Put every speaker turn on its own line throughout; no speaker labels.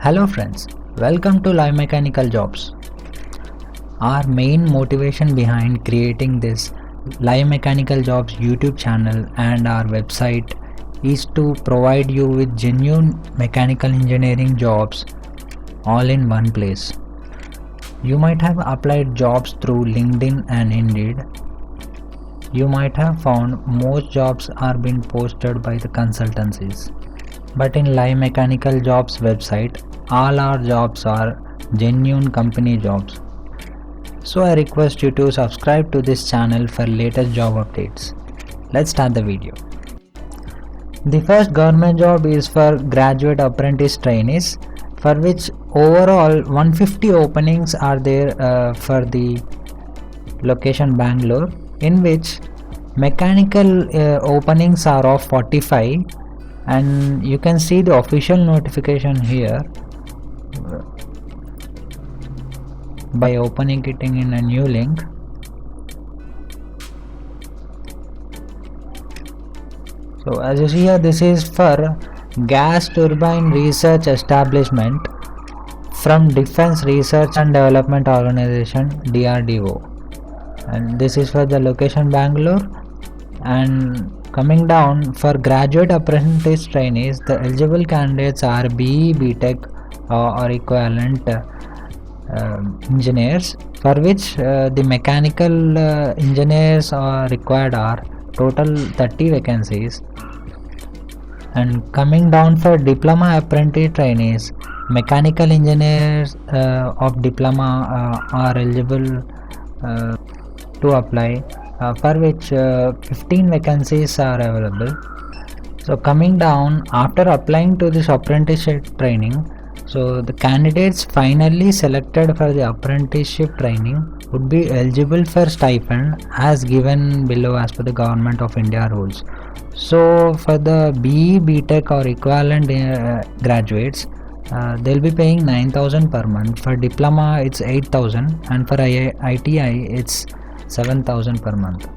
Hello friends, welcome to Live Mechanical Jobs. Our main motivation behind creating this Live Mechanical Jobs YouTube channel and our website is to provide you with genuine mechanical engineering jobs all in one place. You might have applied jobs through LinkedIn and Indeed. You might have found most jobs are being posted by the consultancies. But in Live Mechanical Jobs website, all our jobs are genuine company jobs. So I request you to subscribe to this channel for latest job updates. Let's start the video. The first government job is for graduate apprentice trainees, for which overall 150 openings are there for the location Bangalore, in which mechanical openings are of 45, and you can see the official notification here by opening it in a new link. So as you see here, this is for Gas Turbine Research Establishment from Defense Research and Development Organization DRDO, and this is for the location Bangalore. And coming down, for graduate apprentice trainees, the eligible candidates are BE, BTech or equivalent engineers, for which the mechanical engineers are required are total 30 vacancies. And coming down, for diploma apprentice trainees, mechanical engineers of diploma are eligible to apply, for which 15 vacancies are available. So coming down, after applying to this apprenticeship training, so the candidates finally selected for the apprenticeship training would be eligible for stipend as given below as per the Government of India rules. So for the BE, BTech or equivalent graduates, they'll be paying 9,000 per month. For diploma it's 8,000, and for ITI it's 7,000 per month.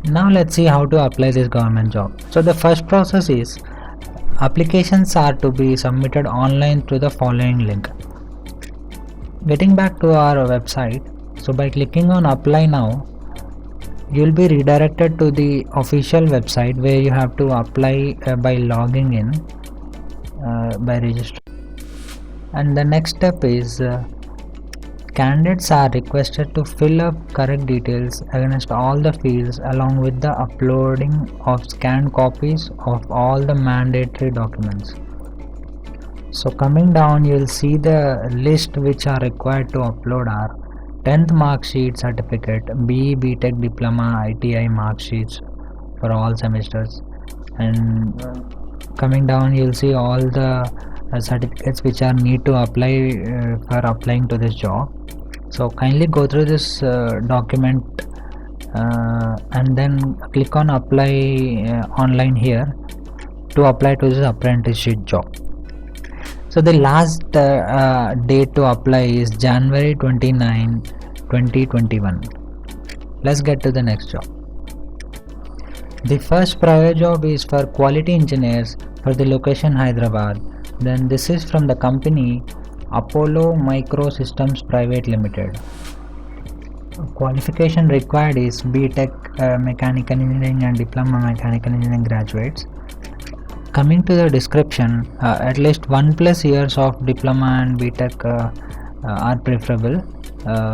Now let's see how to apply this government job. So the first process is, applications are to be submitted online through the following link. Getting back to our website, so by clicking on apply now, you will be redirected to the official website where you have to apply by logging in, by registering. And the next step is, candidates are requested to fill up correct details against all the fields along with the uploading of scanned copies of all the mandatory documents. So coming down, you will see the list which are required to upload are 10th mark sheet certificate, BE, BTech, Diploma, ITI mark sheets for all semesters. And coming down, you will see all the certificates which are need to apply for applying to this job. So kindly go through this document and then click on apply online here to apply to this apprenticeship job. So the last date to apply is January 29, 2021. Let's get to the next job. The first private job is for quality engineers for the location Hyderabad. Then this is from the company Apollo Microsystems Private Limited. Qualification required is BTech Mechanical Engineering and Diploma Mechanical Engineering graduates. Coming to the description, at least 1+ years of Diploma and BTech are preferable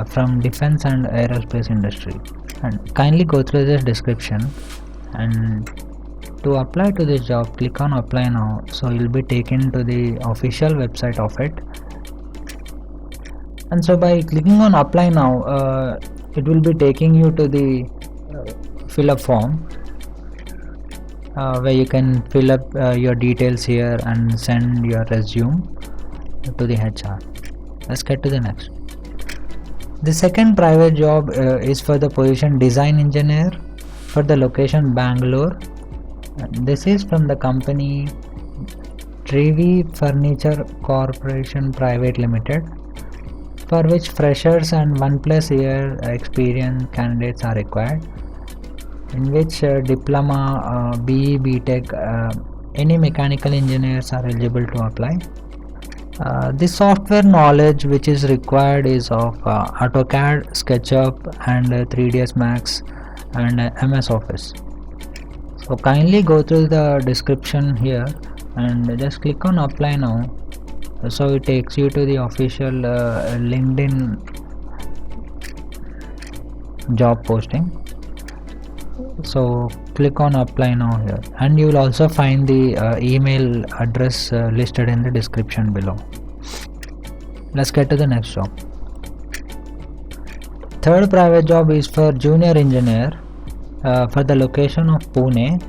from defense and aerospace industry. And kindly go through this description, and to apply to this job, click on apply now. So you'll be taken to the official website of it. And so by clicking on apply now, it will be taking you to the fill up form where you can fill up your details here and send your resume to the HR. Let's get to the next. The second private job is for the position design engineer for the location Bangalore. This is from the company Trevi Furniture Corporation Private Limited, for which freshers and 1+ year experience candidates are required, in which diploma, BE, BTech, any mechanical engineers are eligible to apply. The software knowledge which is required is of AutoCAD, SketchUp and 3ds Max and MS Office. So kindly go through the description here and just click on apply now. So it takes you to the official LinkedIn job posting. So click on apply now here, and you will also find the email address listed in the description below. Let's get to the next job. Third private job is for junior engineer for the location of Pune,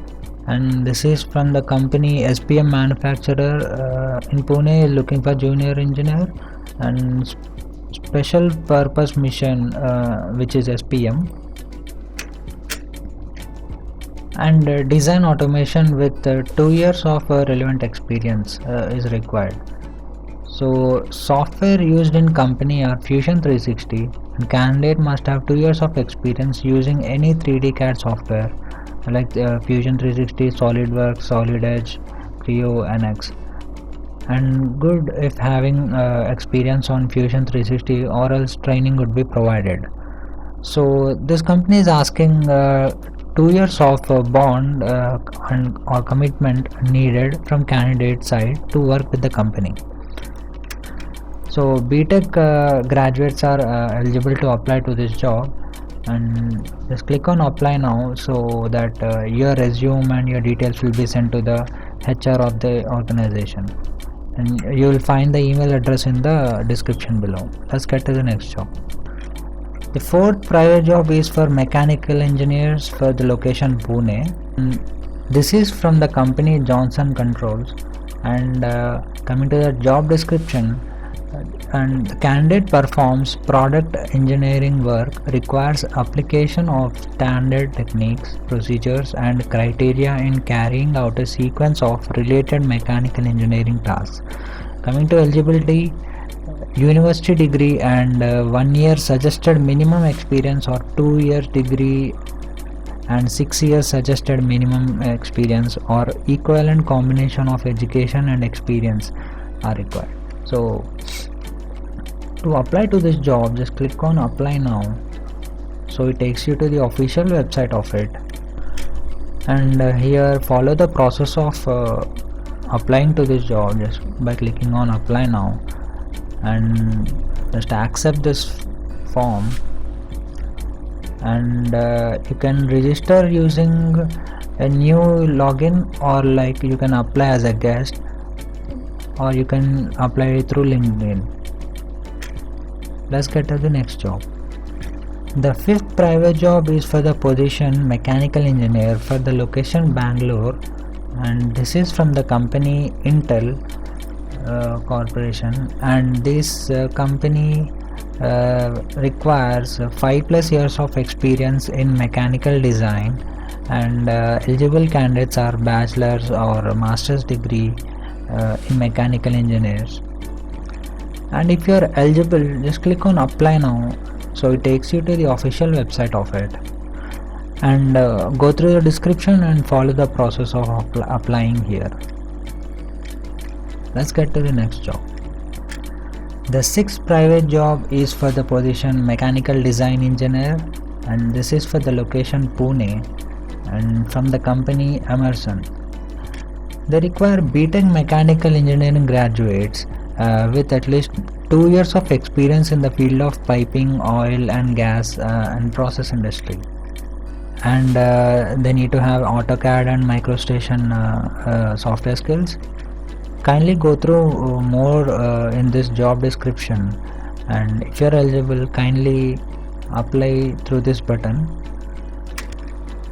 and this is from the company SPM manufacturer in Pune is looking for junior engineer and special purpose mission which is SPM, and design automation with 2 years of relevant experience is required. So software used in company are Fusion 360, and candidate must have 2 years of experience using any 3D CAD software like Fusion 360, SolidWorks, Solid Edge, Creo, NX, and good if having experience on Fusion 360, or else training would be provided. So this company is asking 2 years of bond and or commitment needed from candidate side to work with the company. So BTech graduates are eligible to apply to this job, and just click on apply now so that your resume and your details will be sent to the HR of the organization, and you will find the email address in the description below. Let's get to the next job. The fourth private job is for mechanical engineers for the location Pune. This is from the company Johnson Controls, and coming to the job description, and the candidate performs product engineering work, requires application of standard techniques, procedures and criteria in carrying out a sequence of related mechanical engineering tasks. Coming to eligibility, university degree and 1 year suggested minimum experience, or 2 years degree and 6 years suggested minimum experience, or equivalent combination of education and experience are required. So to apply to this job, just click on apply now. So it takes you to the official website of it, and here follow the process of applying to this job just by clicking on apply now, and just accept this form, and you can register using a new login, or like you can apply as a guest, or you can apply through LinkedIn. Let's get to the next job. The fifth private job is for the position mechanical engineer for the location Bangalore, and this is from the company Intel Corporation, and this company requires 5+ years of experience in mechanical design, and eligible candidates are bachelor's or master's degree in mechanical engineers. And if you are eligible, just click on apply now. So it takes you to the official website of it, and go through the description and follow the process of applying here. Let's get to the next job. The sixth private job is for the position mechanical design engineer, and this is for the location Pune, and from the company Emerson. They require BTech mechanical engineering graduates with at least 2 years of experience in the field of piping, oil and gas and process industry, and they need to have AutoCAD and MicroStation software skills. Kindly go through more in this job description, and if you are eligible, kindly apply through this button.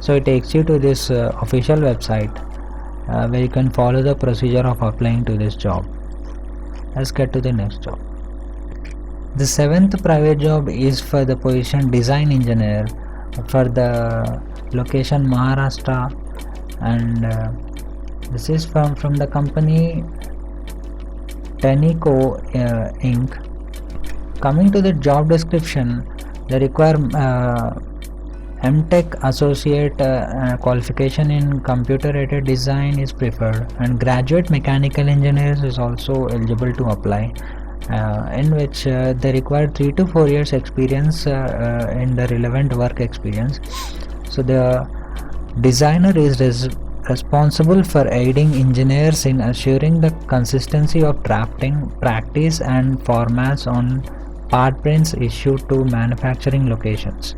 So it takes you to this official website where you can follow the procedure of applying to this job. Let's get to the next job. The seventh private job is for the position design engineer for the location Maharashtra, and this is from the company Tenneco Inc. Coming to the job description, they require MTech associate qualification in computer-aided design is preferred, and graduate mechanical engineers is also eligible to apply, in which they require 3 to 4 years experience in the relevant work experience. So the designer is responsible for aiding engineers in assuring the consistency of drafting, practice and formats on part prints issued to manufacturing locations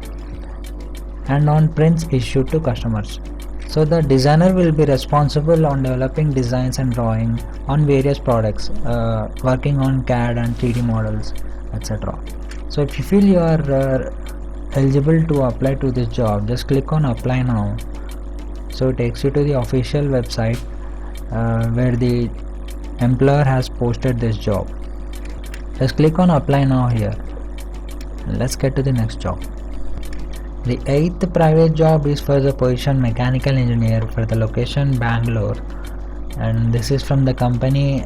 and on prints issued to customers. So the designer will be responsible on developing designs and drawing on various products, working on CAD and 3D models, etc. So if you feel you are eligible to apply to this job, just click on apply now. So it takes you to the official website where the employer has posted this job. Just click on apply now here. Let's get to the next job. The 8th private job is for the position mechanical engineer for the location Bangalore, and this is from the company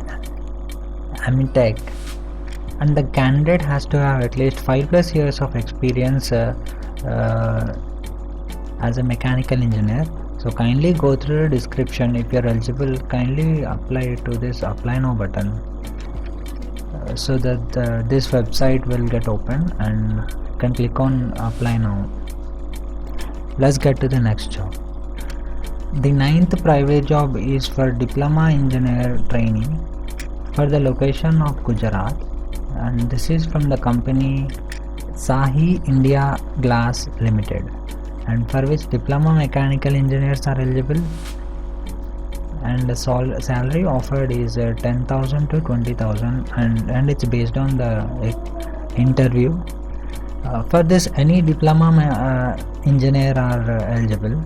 Amitech, and the candidate has to have at least 5+ years of experience as a mechanical engineer. So kindly go through the description. If you are eligible, kindly apply to this apply now button, so that this website will get open and you can click on apply now. Let's get to the next job. The 9th private job is for diploma engineer trainee for the location of Gujarat, and this is from the company Sahi India Glass Limited, and for which diploma mechanical engineers are eligible, and the salary offered is 10,000 to 20,000, and it's based on the interview. For this, any diploma engineer are eligible,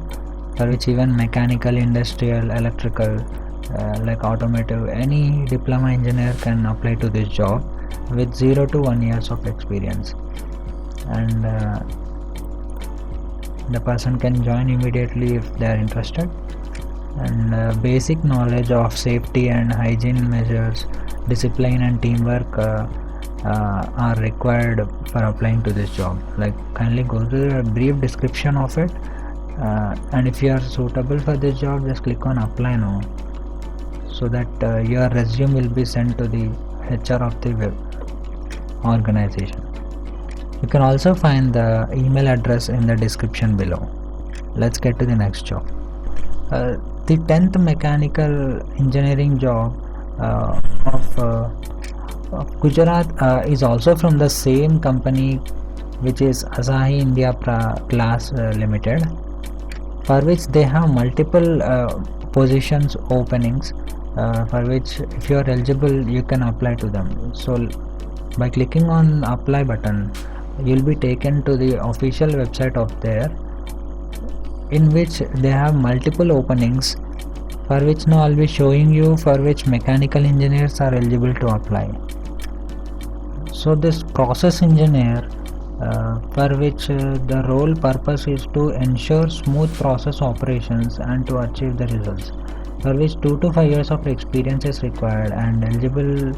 for which even mechanical, industrial, electrical, like automotive, any diploma engineer can apply to this job with 0 to 1 years of experience, and the person can join immediately if they are interested. And basic knowledge of safety and hygiene measures, discipline and teamwork are required for applying to this job. Like, kindly go to a brief description of it, and if you are suitable for this job, just click on apply now, so that your resume will be sent to the HR of the organization. You can also find the email address in the description below. Let's get to the next job. The 10th mechanical engineering job of Gujarat is also from the same company, which is Asahi India Glass Limited, for which they have multiple positions openings, for which if you are eligible you can apply to them. So by clicking on apply button, you will be taken to the official website of there, in which they have multiple openings, for which now I'll be showing you for which mechanical engineers are eligible to apply. So this process engineer, for which the role purpose is to ensure smooth process operations and to achieve the results, for which 2 to 5 years of experience is required, and eligible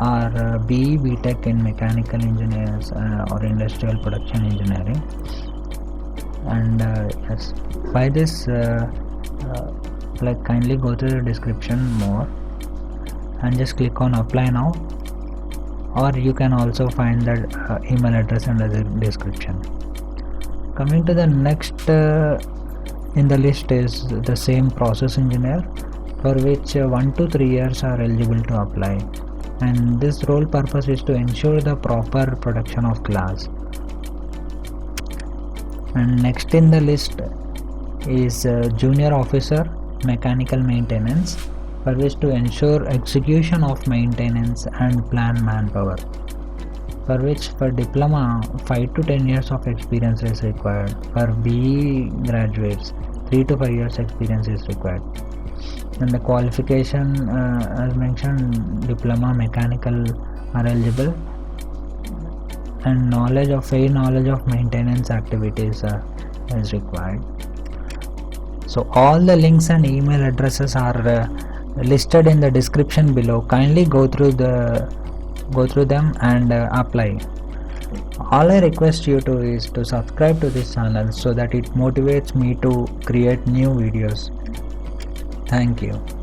are BE, BTech in mechanical engineers or industrial production engineering. And yes, by this like, kindly go to the description more and just click on apply now, or you can also find the email address in the description. Coming to the next in the list is the same process engineer, for which 1 to 3 years are eligible to apply, and this role purpose is to ensure the proper production of glass. And next in the list is junior officer mechanical maintenance, for which to ensure execution of maintenance and plan manpower, for which for diploma 5 to 10 years of experience is required. For BE graduates 3 to 5 years experience is required, and the qualification as mentioned, diploma mechanical are eligible, and fair knowledge of maintenance activities is required. So all the links and email addresses are listed in the description below. Kindly go through them and apply. All I request you to is to subscribe to this channel so that it motivates me to create new videos. Thank you.